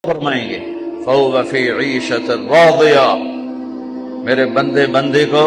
فرمائیں گے فَهُوَ فِي عِيشَةٍ رَاضِيَةٍ، میرے بندے بندے کو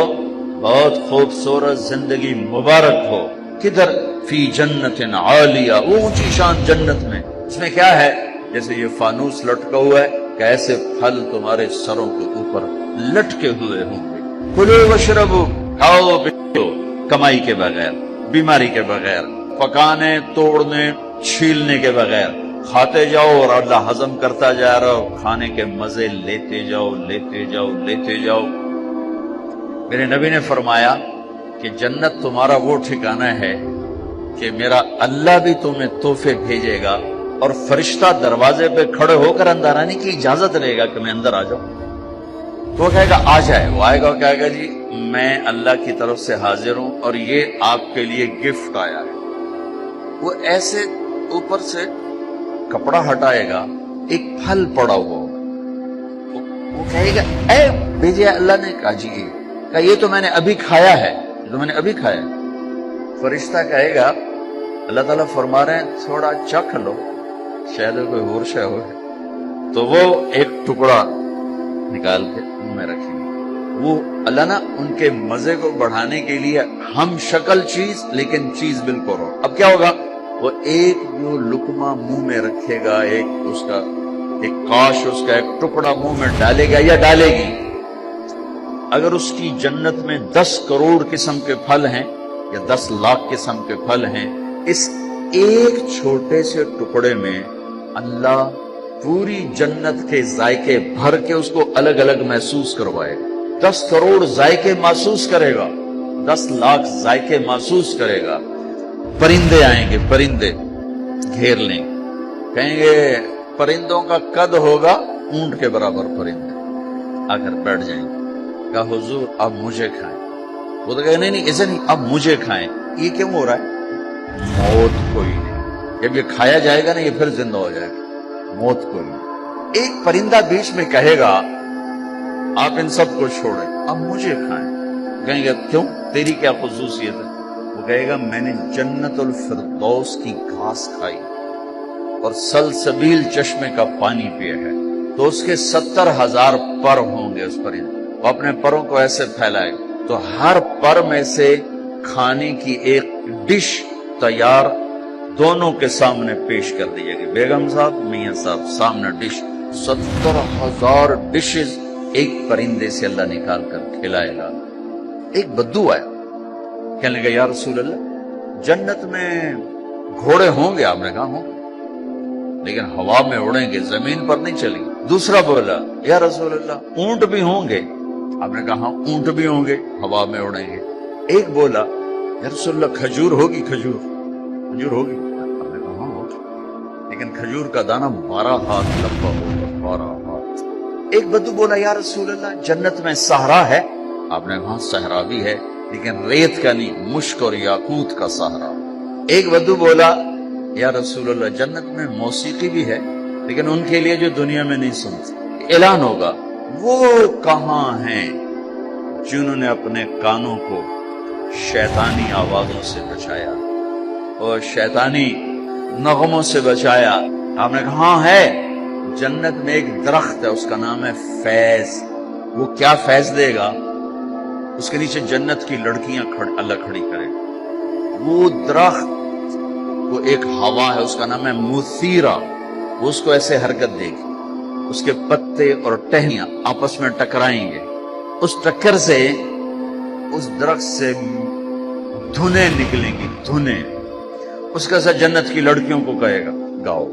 بہت خوبصورت زندگی مبارک ہو۔ کدھر؟ فی جنت عالیہ، اونچی شان جنت میں۔ اس میں کیا ہے؟ جیسے یہ فانوس لٹکا ہوا ہے کہ ایسے پھل تمہارے سروں کے اوپر لٹکے ہوئے ہوں گے۔ کلوا واشربوا، کھاؤ پیو، کمائی کے بغیر، بیماری کے بغیر، پکانے توڑنے چھیلنے کے بغیر کھاتے جاؤ اور اللہ ہضم کرتا جا رہا ہو، کھانے کے مزے لیتے جاؤ لیتے جاؤ لیتے جاؤ۔ میرے نبی نے فرمایا کہ جنت تمہارا وہ ٹھکانہ ہے کہ میرا اللہ بھی تمہیں تحفے بھیجے گا اور فرشتہ دروازے پہ کھڑے ہو کر اندر آنے کی اجازت لے گا کہ میں اندر آ جاؤں۔ تو وہ کہے گا آ جائے، وہ آئے گا اور کہے گا جی میں اللہ کی طرف سے حاضر ہوں اور یہ آپ کے لیے گفٹ آیا ہے۔ وہ ایسے اوپر سے کپڑا ہٹائے گا، ایک پھل پڑا ہوا ہوگا، وہ کہے گا اے بھیجے اللہ نے؟ کہا جی کہا یہ تو میں نے ابھی کھایا ہے، یہ تو میں نے ابھی کھایا ہے۔ فرشتہ کہے گا اللہ تعالیٰ فرما رہے ہیں تھوڑا چکھ لو، شاید کوئی اور شے ہو۔ تو وہ ایک ٹکڑا نکال کے منہ میں رکھیں گے۔ وہ اللہ نا ان کے مزے کو بڑھانے کے لیے ہم شکل چیز لیکن چیز بالکل ہو۔ اب کیا ہوگا؟ وہ ایک جو لقمہ منہ میں رکھے گا، ایک اس کا ایک کاش اس کا ایک ٹکڑا منہ میں ڈالے گا یا ڈالے گی، اگر اس کی جنت میں 10 کروڑ قسم کے پھل ہیں یا 10 لاکھ قسم کے پھل ہیں، اس ایک چھوٹے سے ٹکڑے میں اللہ پوری جنت کے ذائقے بھر کے اس کو الگ الگ محسوس کروائے گا۔ 10 کروڑ ذائقے محسوس کرے گا، 10 لاکھ ذائقے محسوس کرے گا۔ پرندے آئیں گے، پرندے گھیر لیں گے، کہیں گے پرندوں کا قد ہوگا اونٹ کے برابر، پرندے آ کر بیٹھ جائیں گے۔ کہا حضور اب مجھے کھائیں۔ وہ تو کہے نہیں نہیں ایسے نہیں، اب مجھے کھائیں۔ یہ کیوں ہو رہا ہے؟ موت کوئی نہیں، جب یہ کھایا جائے گا نا یہ پھر زندہ ہو جائے گا، موت کوئی نہیں۔ ایک پرندہ بیچ میں کہے گا آپ ان سب کو چھوڑیں، اب مجھے کھائیں۔ کہیں گے کیوں؟ تیری کیا خصوصیت ہے؟ وہ کہے گا میں نے جنت الفردوس کی گھاس کھائی اور سلسبیل چشمے کا پانی پیا ہے، تو اس کے 70,000 پر ہوں گے۔ اس پرندے وہ اپنے پروں کو ایسے پھیلائے گا تو ہر پر میں سے کھانے کی ایک ڈش تیار دونوں کے سامنے پیش کر دی جائے گی۔ بیگم صاحب، میاں صاحب، سامنے ڈش، 70,000 ڈشز ایک پرندے سے اللہ نکال کر کھلائے گا۔ ایک بدو آیا، کہنے لگا یا رسول اللہ جنت میں گھوڑے ہوں گے؟ آپ نے کہا ہوں، لیکن ہوا میں اڑیں گے، زمین پر نہیں چلیں گے۔ دوسرا بولا یا رسول اللہ اونٹ بھی ہوں گے؟ آپ نے کہا اونٹ بھی ہوں گے، ہوا میں اڑیں گے۔ ایک بولا یا رسول اللہ کھجور ہوگی؟ کھجور ہوگی؟ آپ نے کہا ہاں ہوگی، لیکن کھجور کا دانہ 12 ہاتھ لمبا ہوگا، 12 ہاتھ۔ ایک بدو بولا یا رسول اللہ جنت میں صحرا ہے؟ آپ نے کہا صحرا بھی ہے لیکن ریت کا نہیں، مشک اور یاقوت کا صحرا۔ ایک بدو بولا یا رسول اللہ جنت میں موسیقی بھی ہے لیکن ان کے لیے جو دنیا میں نہیں سنتے۔ اعلان ہوگا وہ کہاں ہیں جنہوں نے اپنے کانوں کو شیطانی آوازوں سے بچایا اور شیطانی نغموں سے بچایا؟ آپ نے کہا ہاں ہے، جنت میں ایک درخت ہے اس کا نام ہے فیض۔ وہ کیا فیض دے گا؟ اس کے نیچے جنت کی لڑکیاں اللہ کھڑی کرے گا۔ وہ درخت وہ ایک ہوا ہے اس کا نام ہے مثیرہ، وہ اس کو ایسے حرکت دے گی، اس کے پتے اور ٹہنیاں آپس میں ٹکرائیں گے، اس ٹکر سے اس درخت سے دھنیں نکلیں گی، دھنیں۔ اس کا ساتھ جنت کی لڑکیوں کو کہے گا گاؤ،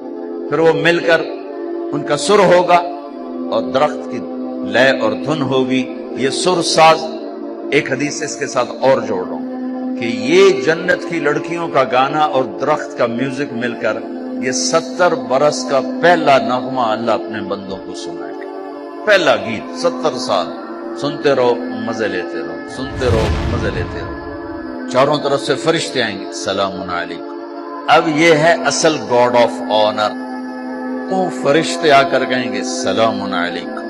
پھر وہ مل کر ان کا سر ہوگا اور درخت کی لے اور دھن ہوگی۔ یہ سر ساز ایک حدیث اس کے ساتھ اور جوڑ رہا ہوں کہ یہ جنت کی لڑکیوں کا گانا اور درخت کا میوزک مل کر یہ 70 برس کا پہلا نغمہ اللہ اپنے بندوں کو سنائے گا۔ پہلا گیت 70 سال سنتے رہو، مزے لیتے رہو، سنتے رہو، مزے لیتے رہو۔ چاروں طرف سے فرشتے آئیں گے سلام علیکم۔ اب یہ ہے اصل گاڈ آف آنر۔ وہ فرشتے آ کر کہیں گے سلام علیکم،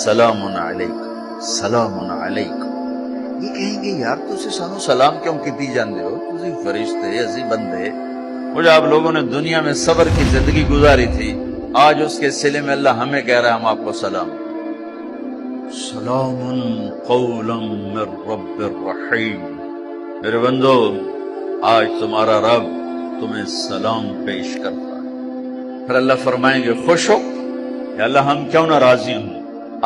سلام علیکم، سلام علیکم۔ یہ کہیں گے یار تسی سانو سلام کیوں کیتی جاندے ہو؟ تسی فرشتے، اسی بندے، وہ جو آپ لوگوں نے دنیا میں صبر کی زندگی گزاری تھی، آج اس کے سلے میں اللہ ہمیں کہہ رہا ہے ہم آپ کو سلام، سلام قولا من رب الرحیم۔ میرے بندو آج تمہارا رب تمہیں سلام پیش کرتا ہے۔ پھر اللہ فرمائیں گے خوش ہو یا اللہ ہم کیوں نہ راضی ہوں،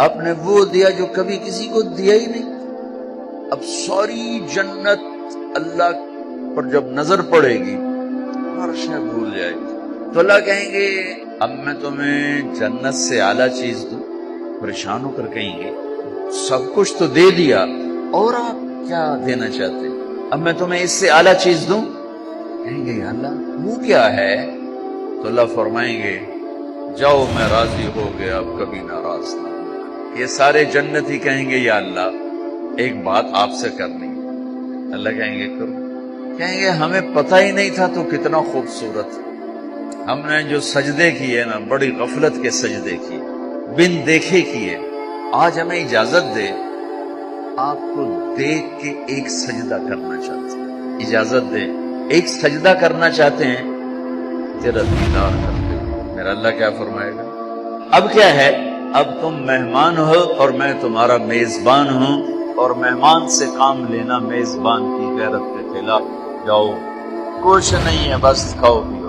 آپ نے وہ دیا جو کبھی کسی کو دیا ہی نہیں۔ اب ساری جنت اللہ پر جب نظر پڑے گی ہر شے بھول جائے گی، تو اللہ کہیں گے اب میں تمہیں جنت سے اعلیٰ چیز دوں، پریشان ہو کر کہیں گے سب کچھ تو دے دیا اور آپ کیا دینا چاہتے ہیں، اب میں تمہیں اس سے اعلیٰ چیز دوں، کہیں گے یا اللہ وہ کیا ہے، تو اللہ فرمائیں گے جاؤ میں راضی ہو گیا اب کبھی ناراض نہ ہوں۔ یہ سارے جنتی کہیں گے یا اللہ ایک بات آپ سے کرنی ہے، اللہ کہیں گے کرو، کہیں گے ہمیں پتہ ہی نہیں تھا تو کتنا خوبصورت، ہم نے جو سجدے کیے نا بڑی غفلت کے سجدے کیے، بن دیکھے کیے، آج ہمیں اجازت دے آپ کو دیکھ کے ایک سجدہ کرنا چاہتے ہیں، اجازت دے ایک سجدہ کرنا چاہتے ہیں، تیرا دیدار کرتے ہیں۔ میرا اللہ کیا فرمائے گا اب کیا ہے، اب تم مہمان ہو اور میں تمہارا میزبان ہوں، اور مہمان سے کام لینا میزبان کی غیرت کے خلاف، جاؤ کچھ نہیں ہے بس کھاؤ پیو۔